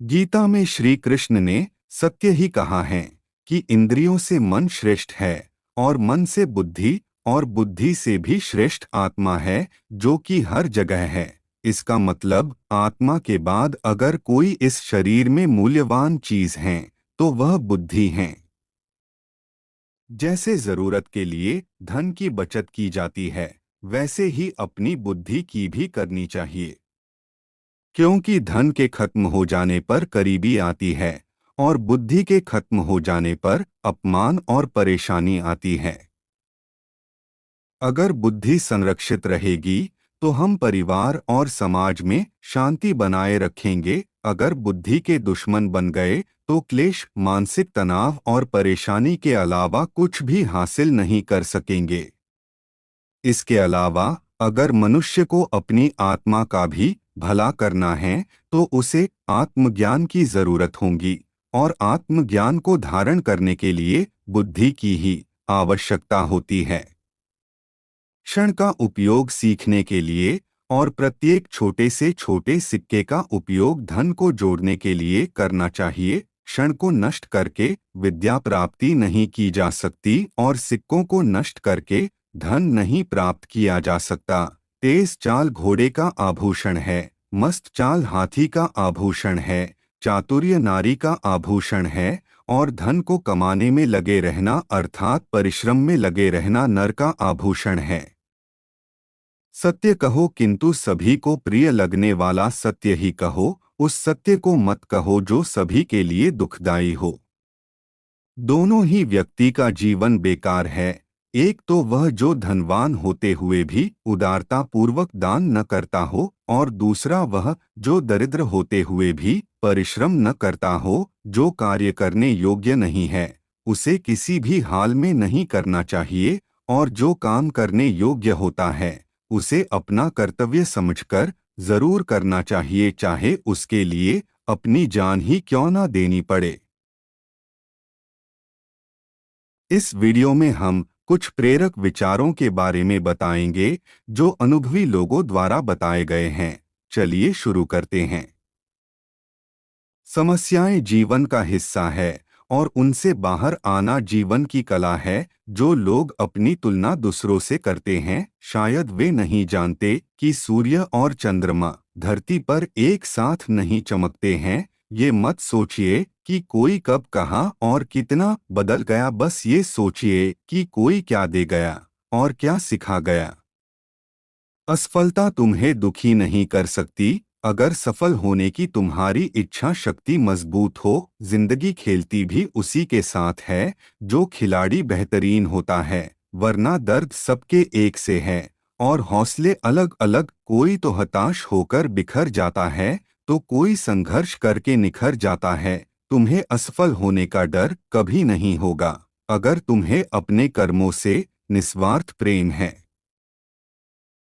गीता में श्री कृष्ण ने सत्य ही कहा है कि इंद्रियों से मन श्रेष्ठ है और मन से बुद्धि और बुद्धि से भी श्रेष्ठ आत्मा है जो कि हर जगह है। इसका मतलब आत्मा के बाद अगर कोई इस शरीर में मूल्यवान चीज है तो वह बुद्धि है। जैसे जरूरत के लिए धन की बचत की जाती है वैसे ही अपनी बुद्धि की भी करनी चाहिए, क्योंकि धन के खत्म हो जाने पर गरीबी आती है और बुद्धि के खत्म हो जाने पर अपमान और परेशानी आती है। अगर बुद्धि संरक्षित रहेगी तो हम परिवार और समाज में शांति बनाए रखेंगे। अगर बुद्धि के दुश्मन बन गए तो क्लेश, मानसिक तनाव और परेशानी के अलावा कुछ भी हासिल नहीं कर सकेंगे। इसके अलावा अगर मनुष्य को अपनी आत्मा का भी भला करना है तो उसे आत्मज्ञान की जरूरत होगी और आत्मज्ञान को धारण करने के लिए बुद्धि की ही आवश्यकता होती है। क्षण का उपयोग सीखने के लिए और प्रत्येक छोटे से छोटे सिक्के का उपयोग धन को जोड़ने के लिए करना चाहिए। क्षण को नष्ट करके विद्या प्राप्ति नहीं की जा सकती और सिक्कों को नष्ट करके धन नहीं प्राप्त किया जा सकता। तेज चाल घोड़े का आभूषण है, मस्त चाल हाथी का आभूषण है, चातुर्य नारी का आभूषण है और धन को कमाने में लगे रहना अर्थात परिश्रम में लगे रहना नर का आभूषण है। सत्य कहो किंतु सभी को प्रिय लगने वाला सत्य ही कहो, उस सत्य को मत कहो जो सभी के लिए दुखदायी हो। दोनों ही व्यक्ति का जीवन बेकार है, एक तो वह जो धनवान होते हुए भी उदारता पूर्वक दान न करता हो और दूसरा वह जो दरिद्र होते हुए भी परिश्रम न करता हो। जो कार्य करने योग्य नहीं है उसे किसी भी हाल में नहीं करना चाहिए और जो काम करने योग्य होता है उसे अपना कर्तव्य समझकर जरूर करना चाहिए, चाहे उसके लिए अपनी जान ही क्यों न देनी पड़े। इस वीडियो में हम कुछ प्रेरक विचारों के बारे में बताएंगे जो अनुभवी लोगों द्वारा बताए गए हैं। चलिए शुरू करते हैं। समस्याएं जीवन का हिस्सा है और उनसे बाहर आना जीवन की कला है। जो लोग अपनी तुलना दूसरों से करते हैं शायद वे नहीं जानते कि सूर्य और चंद्रमा धरती पर एक साथ नहीं चमकते हैं। ये मत सोचिए कि कोई कब कहाँ और कितना बदल गया, बस ये सोचिए कि कोई क्या दे गया और क्या सिखा गया। असफलता तुम्हें दुखी नहीं कर सकती अगर सफल होने की तुम्हारी इच्छा शक्ति मजबूत हो। जिंदगी खेलती भी उसी के साथ है जो खिलाड़ी बेहतरीन होता है, वरना दर्द सबके एक से है और हौसले अलग अलग। कोई तो हताश होकर बिखर जाता है तो कोई संघर्ष करके निखर जाता है। तुम्हें असफल होने का डर कभी नहीं होगा अगर तुम्हें अपने कर्मों से निस्वार्थ प्रेम है।